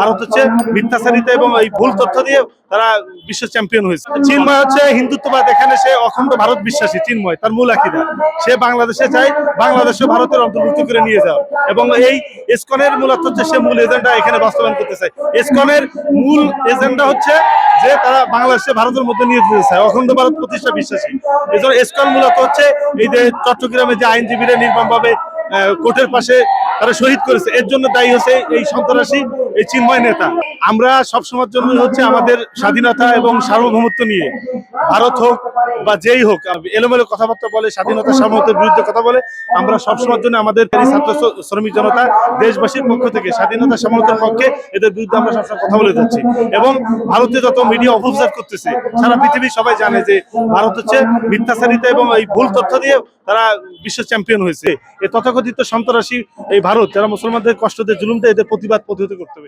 ভারত হচ্ছে মিথ্যাচারিতা এবং এই ভুল তথ্য দিয়ে তারা বিশ্ব চ্যাম্পিয়ন হয়েছে। চিন্ময় হচ্ছে হিন্দুত্ববাদ, এখানে সে অখণ্ড ভারত বিশ্বাসী। চিন্ময় তার মূল আকীদা, সে বাংলাদেশে চায় বাংলাদেশে ভারতের অন্তর্ভুক্ত করে নিয়ে যাওয়া, এবং এই ইসকনের মূলত হচ্ছে সে মূল এজেন্ডা এখানে বাস্তবায়ন করতে চায়। ইসকনের মূল এজেন্ডা হচ্ছে যে তারা বাংলাদেশে ভারতের মধ্যে নিয়ে যেতে চায়, অখণ্ড ভারত প্রতিষ্ঠা বিশ্বাসী। এই জন্য ইসকন মূলত হচ্ছে এই যে চট্টগ্রামে যে আইনজীবীরা নির্মমভাবে কোর্টের পাশে তারা শহীদ করেছে, এর জন্য দায়ী হচ্ছে এই সন্ত্রাসী এই চিন্ময় নেতা। আমরা সবসময়ের জন্য হচ্ছে আমাদের স্বাধীনতা এবং সার্বভৌমত্ব নিয়ে, ভারত হোক বা যেই হোক এলোমেলো কথাবার্তা বলে, স্বাধীনতা সার্বভৌমত্বের বিরুদ্ধে কথা বলে, আমরা সবসময়ের জন্য আমাদের ছাত্র শ্রমিক জনতা দেশবাসীর পক্ষ থেকে স্বাধীনতা সার্বভৌমত্বের পক্ষে এদের বিরুদ্ধে আমরা সবসময় কথা বলে যাচ্ছি। এবং ভারতে যত মিডিয়া অপপ্রচার করতেছে, সারা পৃথিবী সবাই জানে যে ভারত হচ্ছে মিথ্যাচারিতা এবং এই ভুল তথ্য দিয়ে তারা বিশ্ব চ্যাম্পিয়ন হয়েছে। এই তথাকথিত সন্ত্রাসী এই ভারত যারা মুসলমানদের কষ্ট দিয়ে জুলুম দেয়, এদের প্রতিবাদ প্রতিহত করতে হবে।